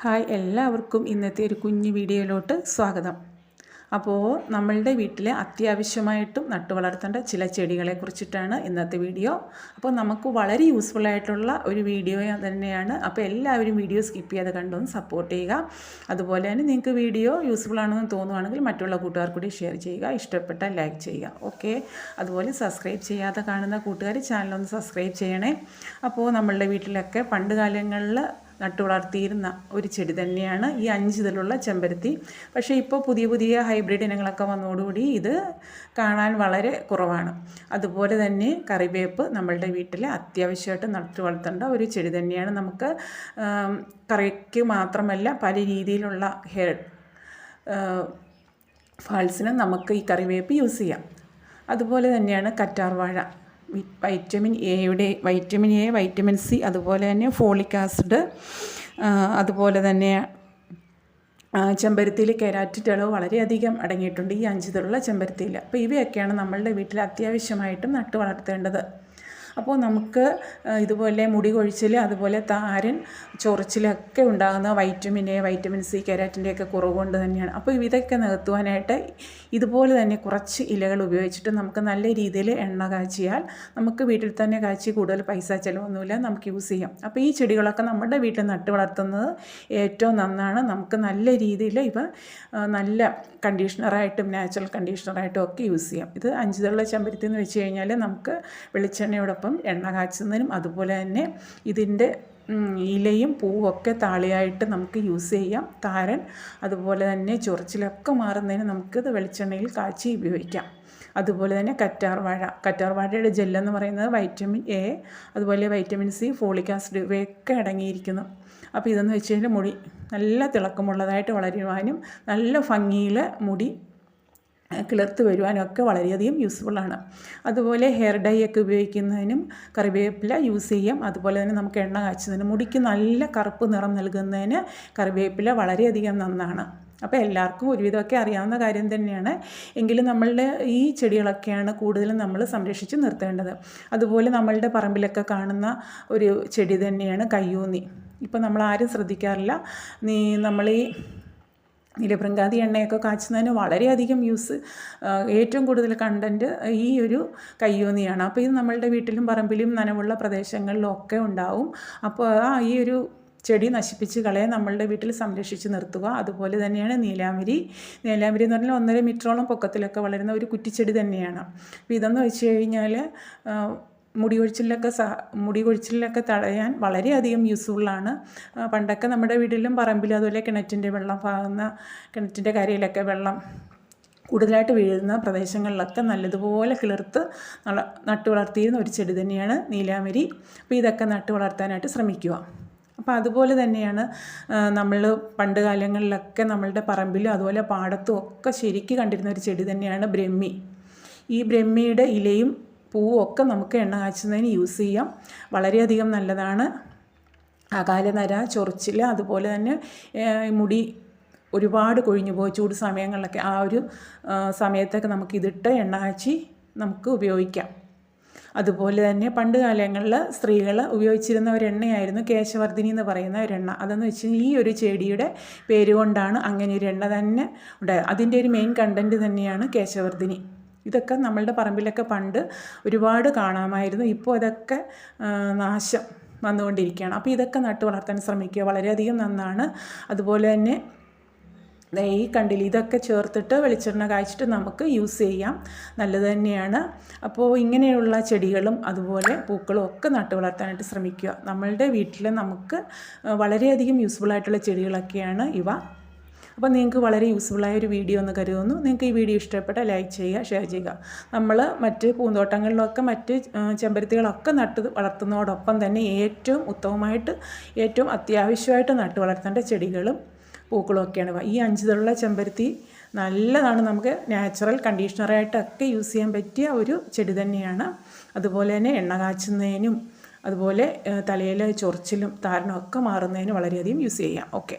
Hi, എല്ലാവർക്കും ഇന്നത്തെ ഒരു കുഞ്ഞു വീഡിയോയിലോട്ട് സ്വാഗതം. അപ്പോൾ നമ്മളുടെ വീട്ടിൽ അത്യാവശ്യമായിട്ടും നട്ടുവളർത്തേണ്ട ചില ചെടികളെ കുറിച്ചിട്ടാണ് ഇന്നത്തെ വീഡിയോ. അപ്പോൾ നമുക്ക് വളരെ യൂസ്ഫുൾ ആയിട്ടുള്ള ഒരു വീഡിയോ തന്നെയാണ്. അപ്പോൾ എല്ലാവരും വീഡിയോ സ്കിപ്പ് ചെയ്യാതെ കണ്ടൊന്ന് സപ്പോർട്ട് ചെയ്യുക. അതുപോലെ തന്നെ നിങ്ങൾക്ക് വീഡിയോ യൂസ്ഫുൾ ആണെന്ന് തോന്നുവാണെങ്കിൽ മറ്റുള്ള കൂട്ടുകാർക്ക് കൂടി ഷെയർ ചെയ്യുക, ഇഷ്ടപ്പെട്ടാൽ ലൈക്ക് ചെയ്യുക. ഓക്കെ, അതുപോലെ സബ്സ്ക്രൈബ് ചെയ്യാതെ കാണുന്ന കൂട്ടുകാർ ചാനലൊന്ന് സബ്സ്ക്രൈബ് ചെയ്യണേ. അപ്പോൾ നമ്മളുടെ വീട്ടിലൊക്കെ പണ്ട് കാലങ്ങളിൽ നട്ടുവളർത്തിയിരുന്ന ഒരു ചെടി തന്നെയാണ് ഈ 5 ഇതളുള്ള ചെമ്പരത്തി. പക്ഷേ ഇപ്പോൾ പുതിയ പുതിയ ഹൈബ്രിഡ് ഇനങ്ങളൊക്കെ വന്നതോടുകൂടി ഇത് കാണാൻ വളരെ കുറവാണ്. അതുപോലെ തന്നെ കറിവേപ്പ് നമ്മളുടെ വീട്ടിൽ അത്യാവശ്യമായിട്ട് നട്ടുവളർത്തേണ്ട ഒരു ചെടി തന്നെയാണ്. നമുക്ക് കറിക്ക് മാത്രമല്ല പല രീതിയിലുള്ള ഹെയർ ഫാൾസിനും നമുക്ക് ഈ കറിവേപ്പ് യൂസ് ചെയ്യാം. അതുപോലെ തന്നെയാണ് കറ്റാർവാഴ. വൈറ്റമിൻ എ, വൈറ്റമിൻ സി, അതുപോലെ തന്നെ ഫോളിക് ആസിഡ്, അതുപോലെ തന്നെ ചെമ്പരത്തിയിൽ കെരാറ്റിൻ അളവ് വളരെയധികം അടങ്ങിയിട്ടുണ്ട് ഈ 5 ഇതളുള്ള ചെമ്പരത്തിയിൽ. അപ്പോൾ ഇവയൊക്കെയാണ് നമ്മളുടെ വീട്ടിൽ അത്യാവശ്യമായിട്ടും നട്ടു വളർത്തേണ്ടത്. അപ്പോൾ നമുക്ക് ഇതുപോലെ മുടി കൊഴിച്ചിൽ, അതുപോലെ താരൻ, ചൊറിച്ചിലൊക്കെ ഉണ്ടാകുന്ന വൈറ്റമിൻ എ, വൈറ്റമിൻ സി, കെരാറ്റിൻ്റെയൊക്കെ കുറവ് കൊണ്ട് തന്നെയാണ്. അപ്പോൾ ഇതൊക്കെ നികത്തുവാനായിട്ട് ഇതുപോലെ തന്നെ കുറച്ച് ഇലകൾ ഉപയോഗിച്ചിട്ട് നമുക്ക് നല്ല രീതിയിൽ എണ്ണ കാച്ചിയാൽ നമുക്ക് വീട്ടിൽ തന്നെ കാച്ചി കൂടുതൽ പൈസ ചിലവൊന്നുമില്ല, നമുക്ക് യൂസ് ചെയ്യാം. അപ്പോൾ ഈ ചെടികളൊക്കെ നമ്മുടെ വീട്ടിൽ നട്ട് വളർത്തുന്നത് ഏറ്റവും നന്നാണ്. നമുക്ക് നല്ല രീതിയിൽ ഇവ നല്ല കണ്ടീഷണറായിട്ടും നാച്ചുറൽ കണ്ടീഷണറായിട്ടും ഒക്കെ യൂസ് ചെയ്യാം. ഇത് 5 ഇതളുള്ള ചെമ്പരത്തി എന്ന് വെച്ച് കഴിഞ്ഞാൽ നമുക്ക് വെളിച്ചെണ്ണയോടൊപ്പം എണ്ണ കാച്ചുന്നതിനും അതുപോലെ തന്നെ ഇതിൻ്റെ ഇലയും പൂവൊക്കെ താളിയായിട്ട് നമുക്ക് യൂസ് ചെയ്യാം. താരൻ അതുപോലെ തന്നെ ചൊറിച്ചിലൊക്കെ മാറുന്നതിന് നമുക്കിത് വെളിച്ചെണ്ണയിൽ കാച്ചി ഉപയോഗിക്കാം. അതുപോലെ തന്നെ കറ്റാർവാഴയുടെ ജെല്ലെന്ന് പറയുന്നത് വൈറ്റമിൻ എ, അതുപോലെ വൈറ്റമിൻ സി, ഫോളിക് ആസിഡ് ഇവയൊക്കെ അടങ്ങിയിരിക്കുന്നു. അപ്പോൾ ഇതെന്ന് വെച്ച് കഴിഞ്ഞാൽ മുടി നല്ല തിളക്കമുള്ളതായിട്ട് വളരുവാനും നല്ല ഭംഗിയിൽ മുടി കിളിർത്ത് വരുവാനൊക്കെ വളരെയധികം യൂസ്ഫുള്ളാണ്. അതുപോലെ ഹെയർ ഡൈ ഒക്കെ ഉപയോഗിക്കുന്നതിനും കറിവേപ്പില യൂസ് ചെയ്യാം. അതുപോലെ തന്നെ നമുക്ക് എണ്ണ കാച്ചുന്നതിന് മുടിക്ക് നല്ല കറുപ്പ് നിറം നൽകുന്നതിന് കറിവേപ്പില വളരെയധികം നന്നാണ്. അപ്പോൾ എല്ലാവർക്കും ഒരുവിധമൊക്കെ അറിയാവുന്ന കാര്യം തന്നെയാണ്. എങ്കിലും നമ്മളുടെ ഈ ചെടികളൊക്കെയാണ് കൂടുതലും നമ്മൾ സംരക്ഷിച്ച് നിർത്തേണ്ടത്. അതുപോലെ നമ്മളുടെ പറമ്പിലൊക്കെ കാണുന്ന ഒരു ചെടി തന്നെയാണ് കയ്യൂന്നി. ഇപ്പോൾ നമ്മൾ ആരും ശ്രദ്ധിക്കാറില്ല. നമ്മൾ ഈ നീലഭൃംഗാതി എണ്ണയൊക്കെ കാച്ചുന്നതിന് വളരെയധികം ഏറ്റവും കൂടുതൽ കണ്ടൻറ്റ് ഈ ഒരു കയ്യൂന്നിയാണ്. അപ്പോൾ ഇത് നമ്മളുടെ വീട്ടിലും പറമ്പിലും നനവുള്ള പ്രദേശങ്ങളിലും ഒക്കെ ഉണ്ടാവും. അപ്പോൾ ഈ ഒരു ചെടി നശിപ്പിച്ച് കളയാൻ നമ്മളുടെ വീട്ടിൽ സംരക്ഷിച്ച് നിർത്തുക. അതുപോലെ തന്നെയാണ് നീലാംബരി എന്ന് പറഞ്ഞാൽ 1.5 മീറ്ററോളം പൊക്കത്തിലൊക്കെ വളരുന്ന ഒരു കുറ്റിച്ചെടി തന്നെയാണ്. അപ്പോൾ ഇതെന്ന് വെച്ച് കഴിഞ്ഞാൽ മുടി കൊഴിച്ചിലൊക്കെ തടയാൻ വളരെയധികം യൂസ്ഫുള്ളാണ്. പണ്ടൊക്കെ നമ്മുടെ വീട്ടിലും പറമ്പിലും അതുപോലെ കിണറ്റിൻ്റെ കരയിലൊക്കെ വെള്ളം കൂടുതലായിട്ട് വീഴുന്ന പ്രദേശങ്ങളിലൊക്കെ നല്ലതുപോലെ കിളിർത്ത് നട്ടു വളർത്തിയിരുന്ന ഒരു ചെടി തന്നെയാണ് നീലാംബരി. അപ്പോൾ ഇതൊക്കെ നട്ടു വളർത്താനായിട്ട് ശ്രമിക്കുക. അപ്പോൾ അതുപോലെ തന്നെയാണ് നമ്മൾ പണ്ട് കാലങ്ങളിലൊക്കെ നമ്മളുടെ പറമ്പിലും അതുപോലെ പാടത്തും ഒക്കെ ശരിക്ക് കണ്ടിരുന്ന ഒരു ചെടി തന്നെയാണ് ബ്രഹ്മി. ഈ ബ്രഹ്മിയുടെ ഇലയും പൂവും ഒക്കെ നമുക്ക് എണ്ണ കാച്ചുന്നതിന് യൂസ് ചെയ്യാം. വളരെയധികം നല്ലതാണ്. അകാലനര, ചൊറിച്ചിൽ, അതുപോലെ തന്നെ മുടി ഒരുപാട് കൊഴിഞ്ഞു പോയി ചൂട് സമയങ്ങളിലൊക്കെ ആ ഒരു സമയത്തൊക്കെ നമുക്കിതിട്ട് എണ്ണ കാച്ചി നമുക്ക് ഉപയോഗിക്കാം. അതുപോലെ തന്നെ പണ്ട് കാലങ്ങളിൽ സ്ത്രീകൾ ഉപയോഗിച്ചിരുന്ന ഒരു എണ്ണയായിരുന്നു കേശവർദ്ധിനി എന്ന് പറയുന്ന ഒരെണ്ണ. അതെന്ന് വെച്ച് കഴിഞ്ഞാൽ ഈ ഒരു ചെടിയുടെ പേരുകൊണ്ടാണ് അങ്ങനെ ഒരു എണ്ണ തന്നെ ഉണ്ടായത്. അതിൻ്റെ ഒരു മെയിൻ കണ്ടൻറ്റ് തന്നെയാണ് കേശവർദ്ധിനി. ഇതൊക്കെ നമ്മളുടെ പറമ്പിലൊക്കെ പണ്ട് ഒരുപാട് കാണാമായിരുന്നു. ഇപ്പോൾ അതൊക്കെ നാശം വന്നുകൊണ്ടിരിക്കുകയാണ്. അപ്പോൾ ഇതൊക്കെ നട്ടു വളർത്താൻ ശ്രമിക്കുക, വളരെയധികം നന്നാണ്. അതുപോലെ തന്നെ ഈ കണ്ടില്ല, ഇതൊക്കെ ചേർത്തിട്ട് വെളിച്ചെണ്ണ കാച്ചിട്ട് നമുക്ക് യൂസ് ചെയ്യാം, നല്ലത് തന്നെയാണ്. അപ്പോൾ ഇങ്ങനെയുള്ള ചെടികളും അതുപോലെ പൂക്കളും ഒക്കെ നട്ടു വളർത്താനായിട്ട് ശ്രമിക്കുക. നമ്മളുടെ വീട്ടിൽ നമുക്ക് വളരെയധികം യൂസ്ഫുള്ളായിട്ടുള്ള ചെടികളൊക്കെയാണ് ഇവ. അപ്പോൾ നിങ്ങൾക്ക് വളരെ യൂസ്ഫുള്ളായ ഒരു വീഡിയോ എന്ന് കരുതുന്നു. നിങ്ങൾക്ക് ഈ വീഡിയോ ഇഷ്ടപ്പെട്ടാൽ ലൈക്ക് ചെയ്യുക, ഷെയർ ചെയ്യുക. നമ്മൾ മറ്റ് പൂന്തോട്ടങ്ങളിലൊക്കെ മറ്റ് ചെമ്പരത്തികളൊക്കെ നട്ട് വളർത്തുന്നതോടൊപ്പം തന്നെ ഏറ്റവും ഉത്തമമായിട്ട് ഏറ്റവും അത്യാവശ്യമായിട്ട് നട്ട് വളർത്തേണ്ട ചെടികളും പൂക്കളും ഒക്കെയാണ്. ഈ 5 ഇതളുള്ള ചെമ്പരത്തി നല്ലതാണ്. നമുക്ക് നാച്ചുറൽ കണ്ടീഷണറായിട്ടൊക്കെ യൂസ് ചെയ്യാൻ പറ്റിയ ഒരു ചെടി തന്നെയാണ്. അതുപോലെ തന്നെ എണ്ണ കാച്ചുന്നതിനും അതുപോലെ തലയിലെ ചൊറിച്ചിലും താരനും ഒക്കെ മാറുന്നതിനും വളരെയധികം യൂസ് ചെയ്യാം. ഓക്കെ.